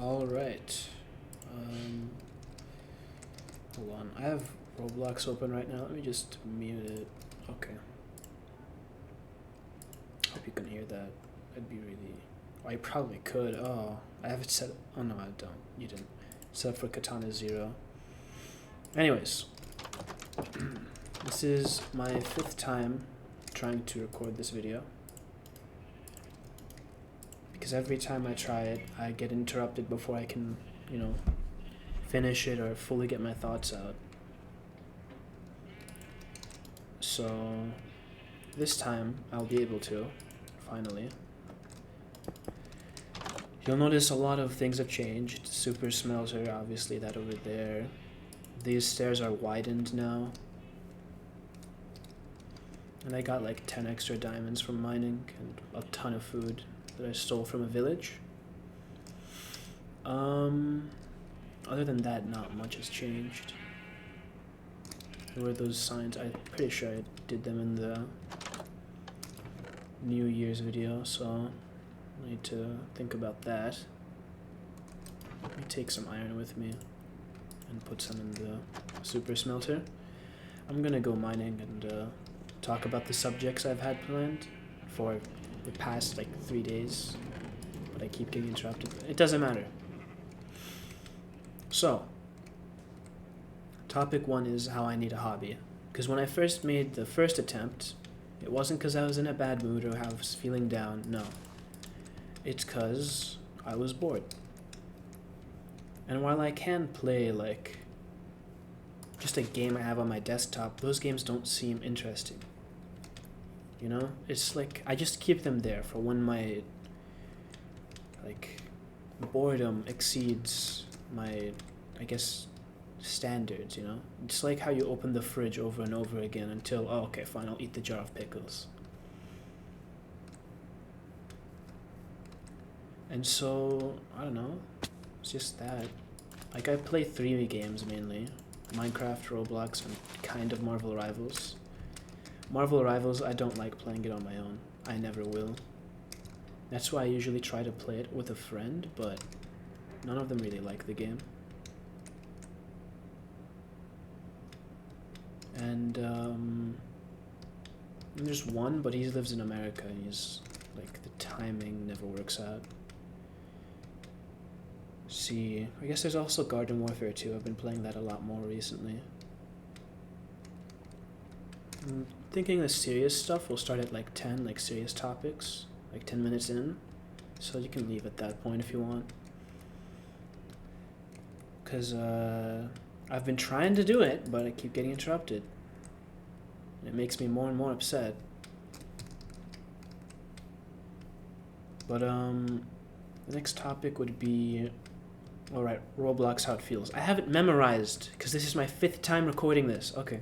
All right. Hold on. I have Roblox open right now. Let me just mute it. Okay. Hope you can hear that. That'd be really. I probably could. Oh, I have it set. Oh no, I don't. You didn't. Set for Katana 0. Anyways, this is my 5th time trying to record this video. Because every time I try it, I get interrupted before I can, finish it or fully get my thoughts out. So, this time, I'll be able to, finally. You'll notice a lot of things have changed. Super smelter, obviously, that over there. These stairs are widened now. And I got like 10 extra diamonds from mining and a ton of food that I stole from a village. Other than that, not much has changed. There were those signs. I'm pretty sure I did them in the New Year's video, so I need to think about that. Let me take some iron with me and put some in the super smelter. I'm gonna go mining and talk about the subjects I've had planned for the past like 3 days, but I keep getting interrupted. It doesn't matter. So, topic 1 is how I need a hobby. Because when I first made the first attempt, it wasn't because I was in a bad mood or I was feeling down, no. It's because I was bored. And while I can play like just a game I have on my desktop, those games don't seem interesting. You know? It's like I just keep them there for when my like boredom exceeds my, I guess, standards, you know? It's like how you open the fridge over and over again until, oh, okay, fine, I'll eat the jar of pickles. And so, I don't know, it's just that. Like, I play 3 games mainly. Minecraft, Roblox, and kind of Marvel Rivals. Marvel Rivals, I don't like playing it on my own. I never will. That's why I usually try to play it with a friend, but none of them really like the game. And there's one, but he lives in America, and he's, like, the timing never works out. See, I guess there's also Garden Warfare 2. I've been playing that a lot more recently. I'm thinking the serious stuff will start at like 10, like serious topics, like 10 minutes in. So you can leave at that point if you want. Because I've been trying to do it, but I keep getting interrupted. And it makes me more and more upset. But the next topic would be, alright, Roblox, how it feels. I have it memorized, because this is my 5th time recording this. Okay.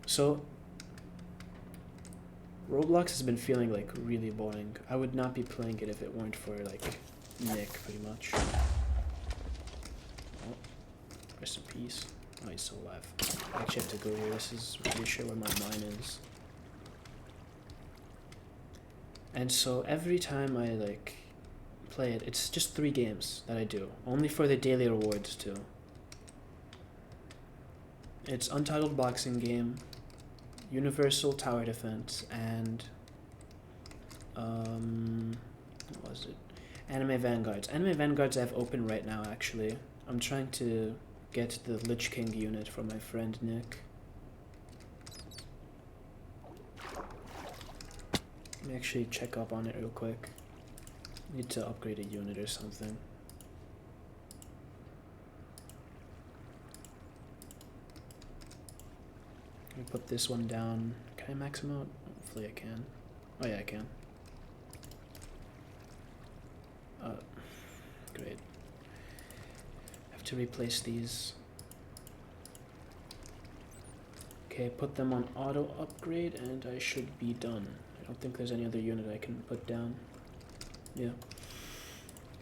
So, Roblox has been feeling like really boring. I would not be playing it if it weren't for like Nick, pretty much. Oh, rest in peace. Oh, he's still alive. I actually have to go here. This is really sure where my mine is. And so every time I like play it, it's just 3 games that I do, only for the daily rewards too. It's Untitled Boxing Game, Universal Tower Defense, and what was it? Anime Vanguards. Anime Vanguards I have open right now, actually. I'm trying to get the Lich King unit for my friend Nick. Let me actually check up on it real quick. Need to upgrade a unit or something. Let me put this one down. Can I max him out? Hopefully I can. Oh yeah, I can. Great. I have to replace these. Okay, put them on auto upgrade and I should be done. I don't think there's any other unit I can put down. Yeah.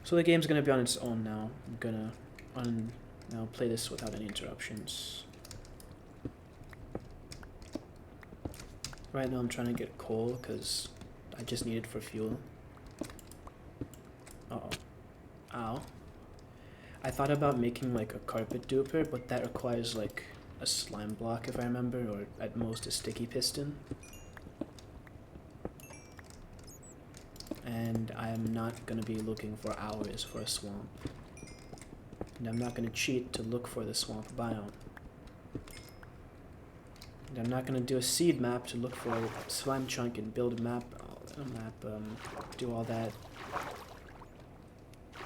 So the game's gonna be on its own now. I'm gonna now play this without any interruptions. Right now I'm trying to get coal because I just need it for fuel. Uh-oh. Ow. I thought about making like a carpet duper, but that requires like a slime block if I remember, or at most a sticky piston. And I'm not gonna be looking for hours for a swamp. And I'm not gonna cheat to look for the swamp biome. And I'm not gonna do a seed map to look for a slime chunk and build a map, do all that.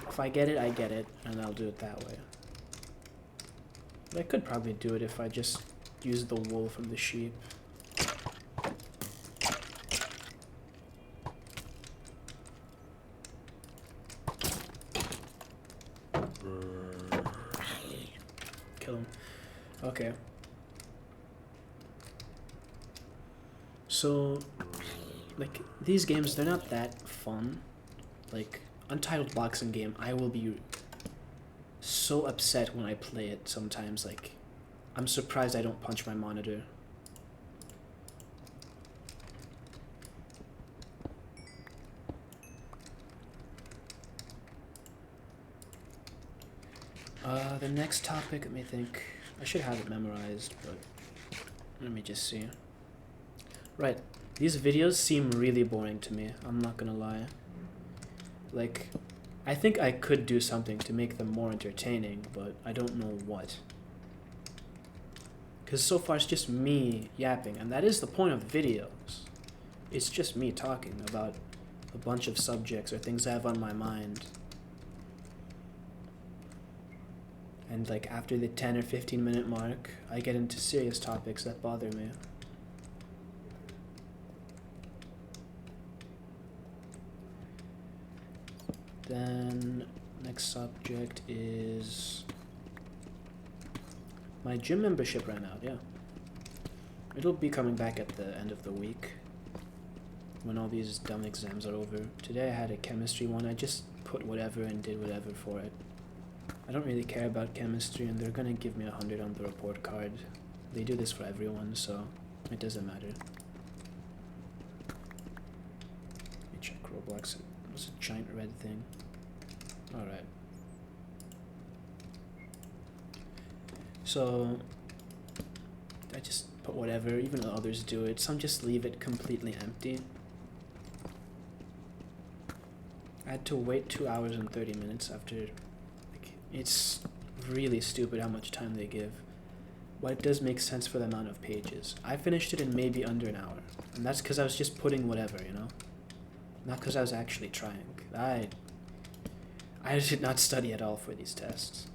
If I get it, I get it, and I'll do it that way. But I could probably do it if I just use the wool from the sheep. Kill him. Okay. So, like, these games, they're not that fun. Like, Untitled boxing game, I will be so upset when I play it sometimes. Like, I'm surprised I don't punch my monitor. The next topic, let me think. I should have it memorized, but let me just see. Right, these videos seem really boring to me, I'm not gonna lie. Like, I think I could do something to make them more entertaining, but I don't know what. Because so far it's just me yapping, and that is the point of videos. It's just me talking about a bunch of subjects or things I have on my mind. And like after the 10 or 15 minute mark, I get into serious topics that bother me. Then next subject is my gym membership ran out, yeah. It'll be coming back at the end of the week when all these dumb exams are over. Today I had a chemistry one. I just put whatever and did whatever for it. I don't really care about chemistry, and they're gonna give me 100 on the report card. They do this for everyone, so it doesn't matter. Let me check Roblox. What's a giant red thing? Alright. So I just put whatever, even though others do it. Some just leave it completely empty. I had to wait 2 hours and 30 minutes after. Like, it's really stupid how much time they give. But it does make sense for the amount of pages. I finished it in maybe under an hour. And that's because I was just putting whatever, you know? Not because I was actually trying. I did not study at all for these tests.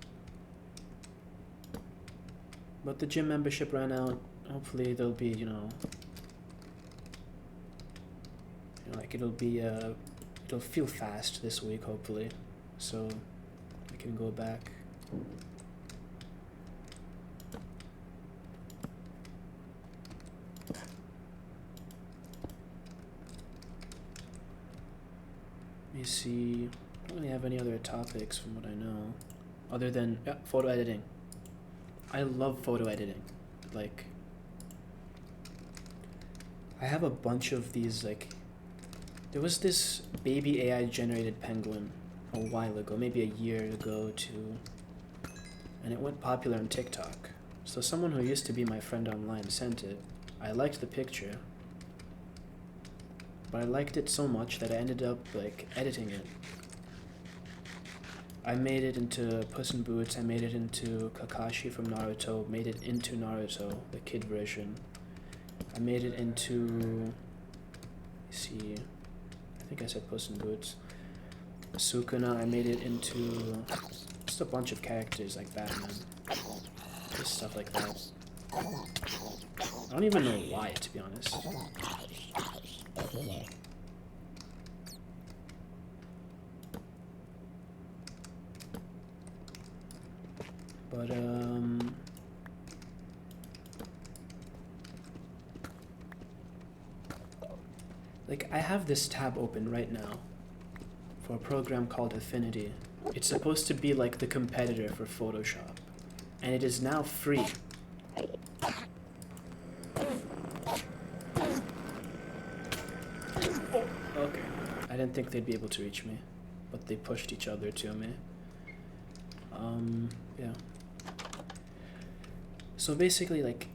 But the gym membership ran out. Hopefully there'll be, like it'll feel fast this week, hopefully. So I can go back. Let me see. I don't really have any other topics from what I know. Other than, photo editing. I love photo editing. Like, I have a bunch of these, like, there was this baby AI generated penguin a while ago, maybe a year ago too, and it went popular on TikTok. So someone who used to be my friend online sent it. I liked the picture, but I liked it so much that I ended up, like, editing it. I made it into Puss in Boots, I made it into Kakashi from Naruto, made it into Naruto, the kid version. I made it into, see, I think I said Puss in Boots. Sukuna, I made it into just a bunch of characters like Batman. Just stuff like that. I don't even know why, to be honest. But, like, I have this tab open right now for a program called Affinity. It's supposed to be like the competitor for Photoshop, and it is now free. Oh, okay. I didn't think they'd be able to reach me, but they pushed each other to me. Yeah. So basically, like,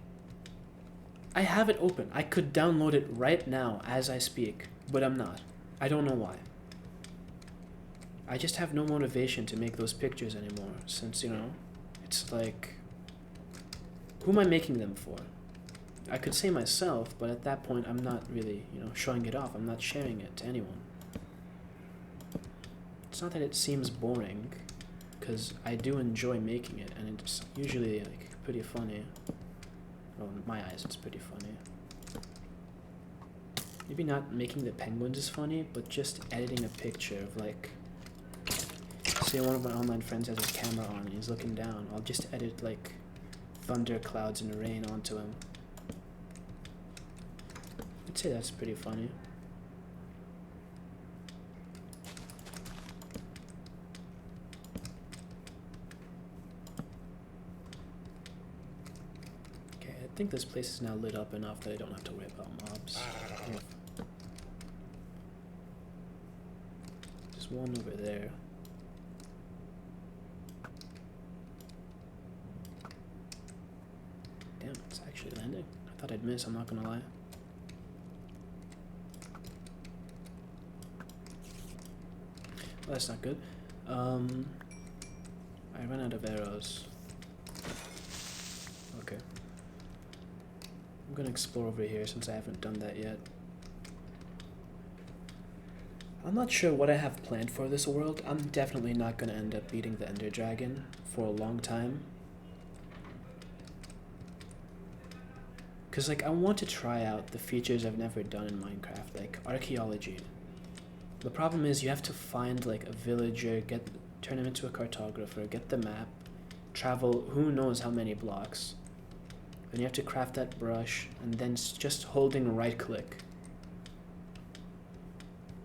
I have it open. I could download it right now as I speak, but I'm not. I don't know why. I just have no motivation to make those pictures anymore, since, you know, it's like, who am I making them for? I could say myself, but at that point I'm not really, you know, showing it off. I'm not sharing it to anyone. It's not that it seems boring, because I do enjoy making it, and it's usually, like, pretty funny. Well, in my eyes, it's pretty funny. Maybe not making the penguins is funny, but just editing a picture of, like, say one of my online friends has his camera on and he's looking down. I'll just edit, like, thunder clouds and rain onto him. I'd say that's pretty funny. Okay, I think this place is now lit up enough that I don't have to worry about mobs. There's one over there. Damn, it's actually landing. I thought I'd miss, I'm not gonna lie. Well, that's not good. I ran out of arrows. Okay. I'm gonna explore over here since I haven't done that yet. I'm not sure what I have planned for this world. I'm definitely not gonna end up beating the Ender Dragon for a long time. Cause like I want to try out the features I've never done in Minecraft, like archaeology. The problem is you have to find like a villager, turn him into a cartographer, get the map, travel who knows how many blocks. Then you have to craft that brush, and then just holding right click.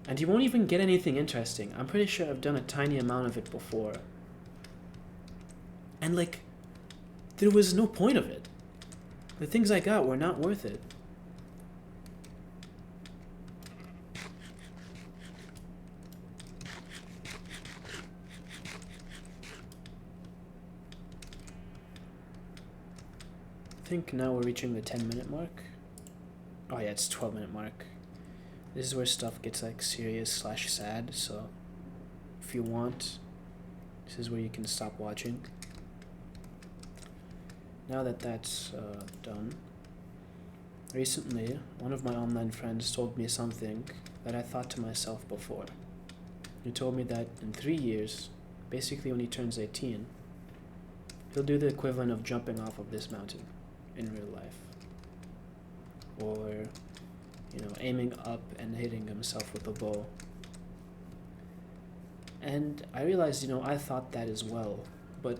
And you won't even get anything interesting. I'm pretty sure I've done a tiny amount of it before. And like, there was no point of it. The things I got were not worth it. I think now we're reaching the 10-minute mark. Oh yeah, it's 12-minute mark. This is where stuff gets like serious / sad, so if you want, this is where you can stop watching. Now that that's done, recently one of my online friends told me something that I thought to myself before. He told me that in 3 years, basically when he turns 18, he'll do the equivalent of jumping off of this mountain in real life. Or, you know, aiming up and hitting himself with a bow. And I realized, you know, I thought that as well, but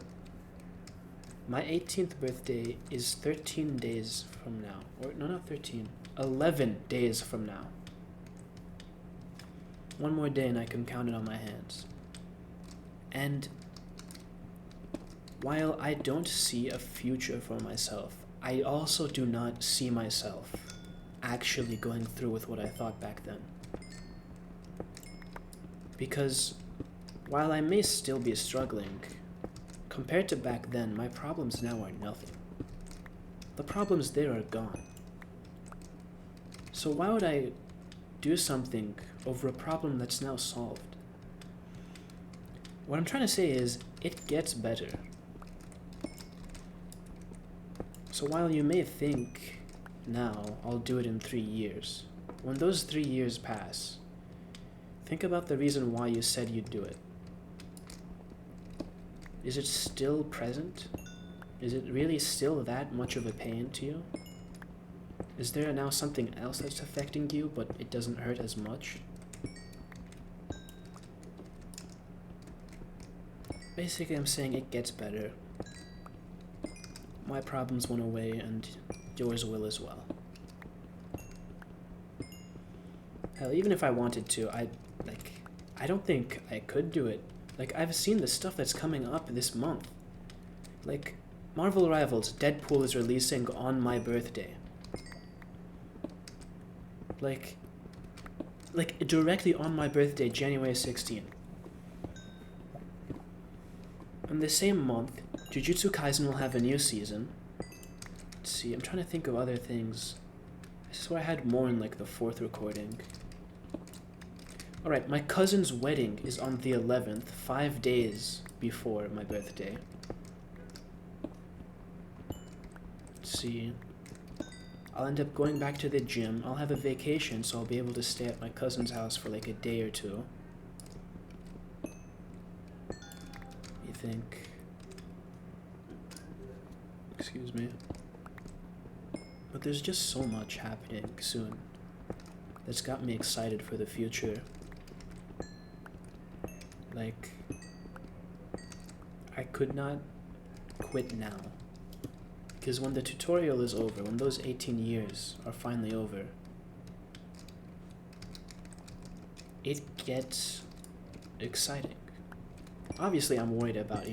my 18th birthday is 13 days from now. Or, no, not 13. 11 days from now. One more day and I can count it on my hands. And while I don't see a future for myself, I also do not see myself actually going through with what I thought back then. Because while I may still be struggling, compared to back then, my problems now are nothing. The problems there are gone. So why would I do something over a problem that's now solved? What I'm trying to say is, it gets better. So while you may think, now, I'll do it in 3 years, when those 3 years pass, think about the reason why you said you'd do it. Is it still present? Is it really still that much of a pain to you? Is there now something else that's affecting you, but it doesn't hurt as much? Basically, I'm saying it gets better. My problems went away, and yours will as well. Hell, even if I wanted to, I don't think I could do it. Like, I've seen the stuff that's coming up this month. Like, Marvel Rivals, Deadpool is releasing on my birthday. Like directly on my birthday, January 16th. In the same month, Jujutsu Kaisen will have a new season. Let's see, I'm trying to think of other things. I swear I had more in like the 4th recording. Alright, my cousin's wedding is on the 11th, 5 days before my birthday. Let's see. I'll end up going back to the gym. I'll have a vacation, so I'll be able to stay at my cousin's house for like a day or two. You think? Excuse me. But there's just so much happening soon that's got me excited for the future. Like, I could not quit now. Because when the tutorial is over, when those 18 years are finally over, it gets exciting. Obviously, I'm worried about,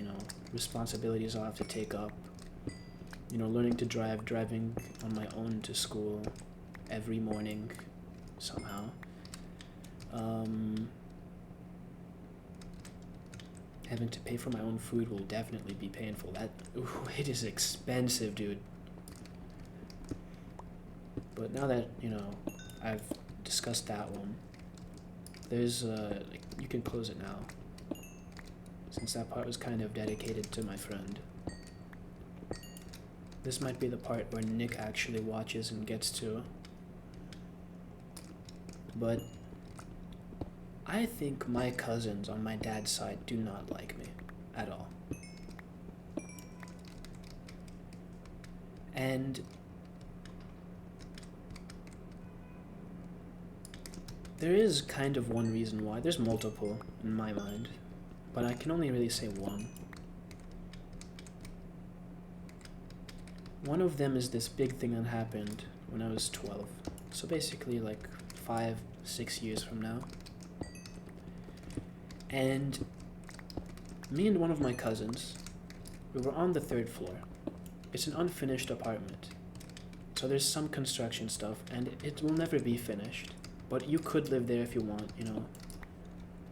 responsibilities I'll have to take up. Learning to drive, driving on my own to school every morning, somehow. Having to pay for my own food will definitely be painful. It is expensive, dude. But now that, I've discussed that one, there's, you can close it now, since that part was kind of dedicated to my friend. This might be the part where Nick actually watches and gets to. But I think my cousins on my dad's side do not like me at all. And there is kind of one reason why. There's multiple in my mind, but I can only really say one. One of them is this big thing that happened when I was 12. So basically like 5-6 years from now. And me and one of my cousins, we were on the 3rd floor. It's an unfinished apartment. So there's some construction stuff, and it will never be finished. But you could live there if you want,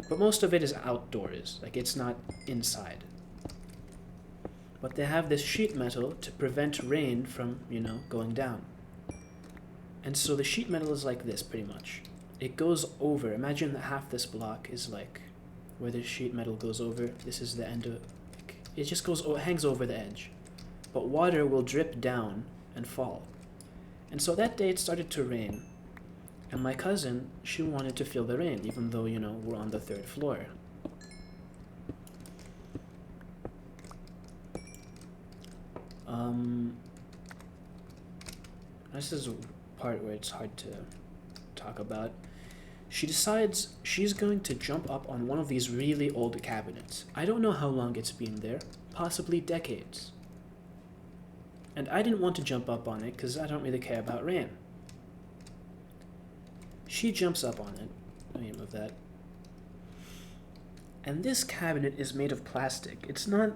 But most of it is outdoors, like it's not inside. But they have this sheet metal to prevent rain from, going down. And so the sheet metal is like this, pretty much. It goes over, imagine that half this block is like where the sheet metal goes over. This is the end of, it just hangs over the edge. But water will drip down and fall. And so that day it started to rain. And my cousin, she wanted to feel the rain, even though, we're on the 3rd floor. This is a part where it's hard to talk about. She decides she's going to jump up on one of these really old cabinets. I don't know how long it's been there, possibly decades. And I didn't want to jump up on it because I don't really care about rain. She jumps up on it. Let me move that. And this cabinet is made of plastic. It's not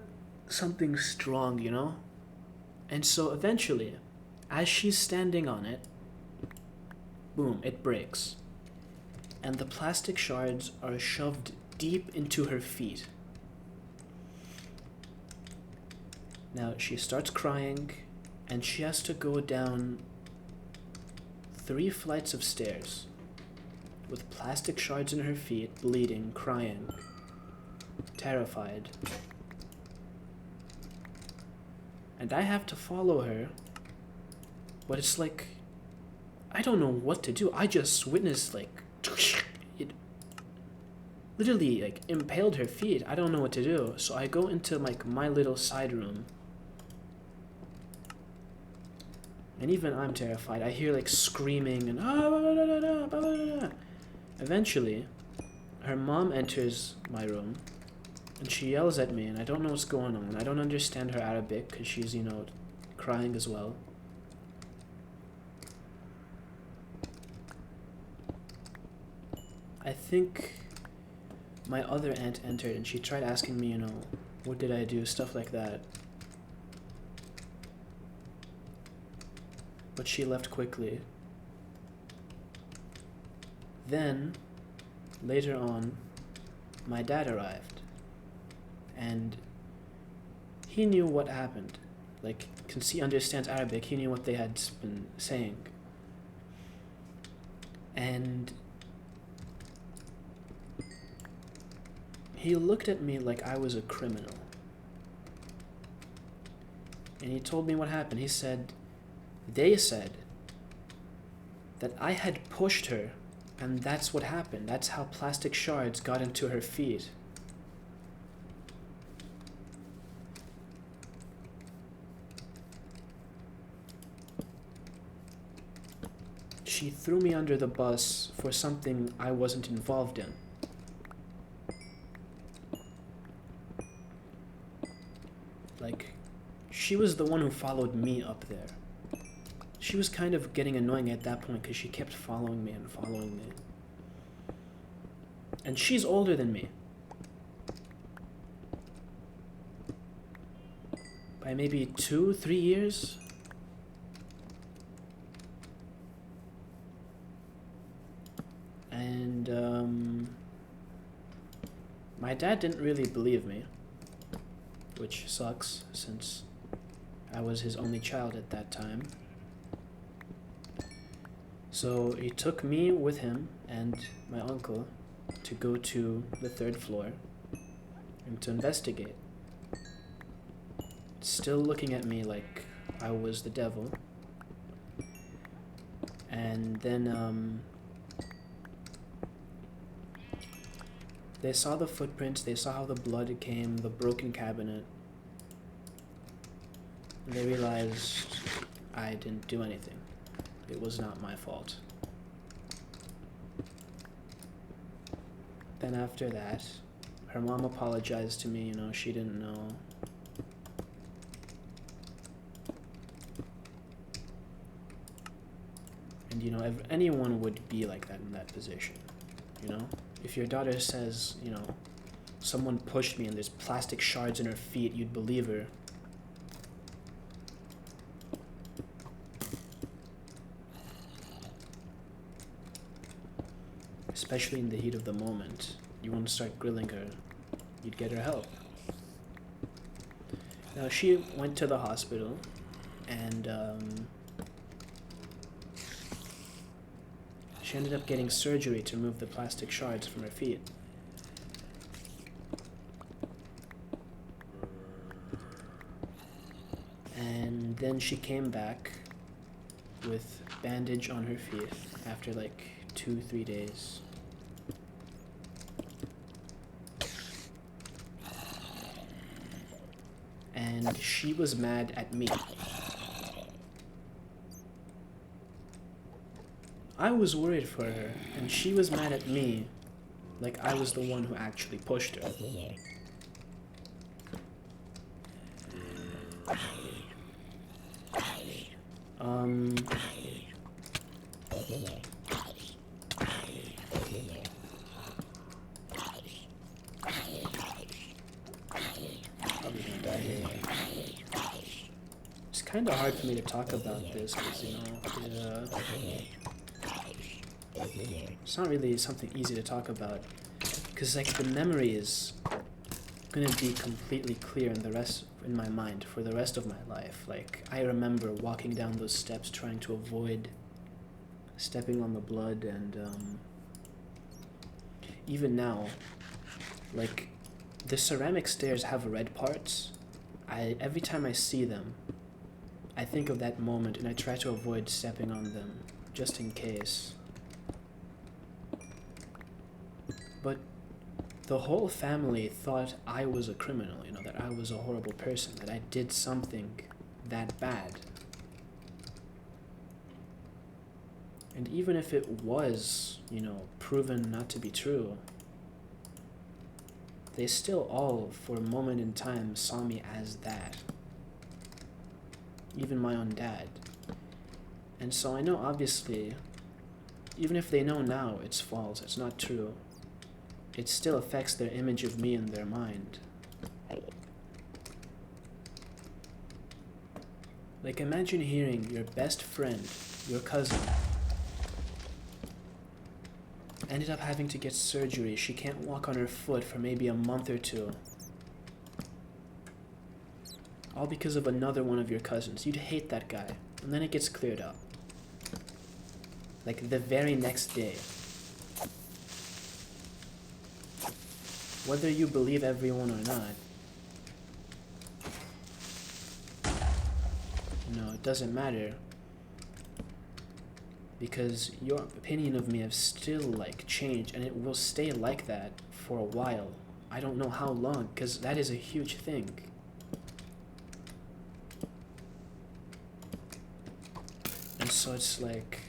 something strong, And so eventually, as she's standing on it, boom, it breaks. And the plastic shards are shoved deep into her feet. Now she starts crying, and she has to go down 3 flights of stairs with plastic shards in her feet, bleeding, crying, terrified. And I have to follow her, but it's like, I don't know what to do. I just witnessed, like, it literally, like, impaled her feet. I don't know what to do. So I go into, like, my little side room. And even I'm terrified. I hear, like, screaming and Eventually, her mom enters my room, and she yells at me, and I don't know what's going on. I don't understand her Arabic, because she's, crying as well. I think my other aunt entered, and she tried asking me, what did I do, stuff like that. But she left quickly. Then, later on, my dad arrived, and he knew what happened. Like, since he understands Arabic, he knew what they had been saying. And he looked at me like I was a criminal. And he told me what happened. He said, they said that I had pushed her, and that's what happened. That's how plastic shards got into her feet. She threw me under the bus for something I wasn't involved in. Like, she was the one who followed me up there. She was kind of getting annoying at that point because she kept following me and following me. And she's older than me. By maybe 2-3 years. And my dad didn't really believe me, which sucks since I was his only child at that time. So he took me with him and my uncle to go to the 3rd floor and to investigate. Still looking at me like I was the devil. And then they saw the footprints, they saw how the blood came, the broken cabinet. And they realized I didn't do anything. It was not my fault. Then after that, her mom apologized to me, you know, she didn't know. And you know, anyone would be like that in that position, you know? If your daughter says, you know, someone pushed me and there's plastic shards in her feet, you'd believe her. Especially in the heat of the moment. You want to start grilling her, you'd get her help. Now she went to the hospital and she ended up getting surgery to remove the plastic shards from her feet. And then she came back with bandage on her feet after like 2-3 days. And she was mad at me. I was worried for her, and she was mad at me, like I was the one who actually pushed her. It's kind of hard for me to talk about this because, you know, it's not really something easy to talk about. Because, like, the memory is gonna be completely clear in my mind for the rest of my life. Like, I remember walking down those steps trying to avoid stepping on the blood, and even now, like, the ceramic stairs have red parts. Every time I see them, I think of that moment and I try to avoid stepping on them, just in case. But the whole family thought I was a criminal, you know, that I was a horrible person, that I did something that bad. And even if it was, you know, proven not to be true, they still all, for a moment in time, saw me as that. Even my own dad. And so I know, obviously, even if they know now it's false, it's not true, it still affects their image of me in their mind. Like, imagine hearing your best friend, your cousin, ended up having to get surgery. She can't walk on her foot for maybe a month or two. all because of another one of your cousins. You'd hate that guy, and then it gets cleared up. Like the very next day. Whether you believe everyone or not, no, it doesn't matter. Because your opinion of me has still, like, changed, and it will stay like that for a while. I don't know how long, because that is a huge thing. And so it's like...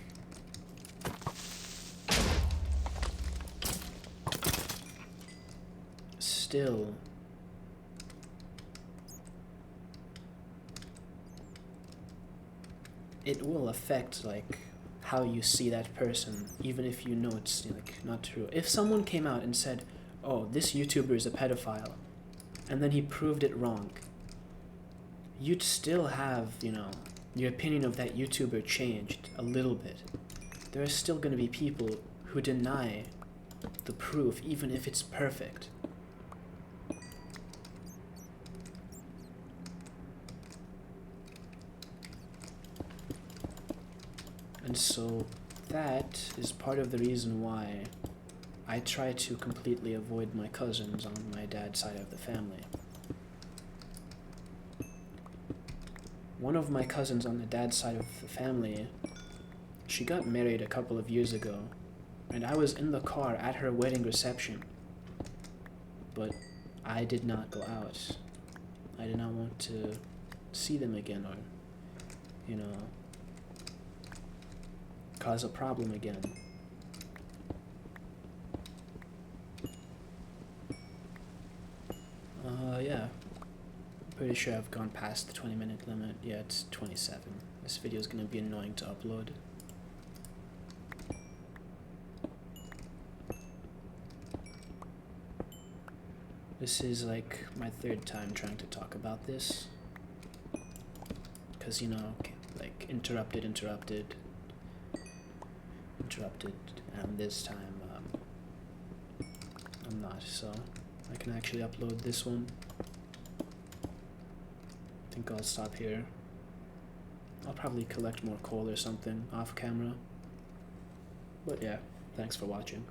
still... it will affect, like, how you see that person, even if you know it's, like, not true. If someone came out and said, oh, this YouTuber is a pedophile, and then he proved it wrong, you'd still have, you know, your opinion of that YouTuber changed a little bit. There are still going to be people who deny the proof, even if it's perfect. And so that is part of the reason why I try to completely avoid my cousins on my dad's side of the family. One of my cousins on the dad's side of the family, she got married a couple of years ago, and I was in the car at her wedding reception, but I did not go out. I did not want to see them again, or, you know, cause a problem again. Yeah. Pretty sure I've gone past the 20-minute limit. Yeah, it's 27. This video is gonna be annoying to upload. This is like my third time trying to talk about this. Cause, you know, like, interrupted, and this time, I'm not, so I can actually upload this one. I think I'll stop here. I'll probably collect more coal or something off camera. But yeah, thanks for watching.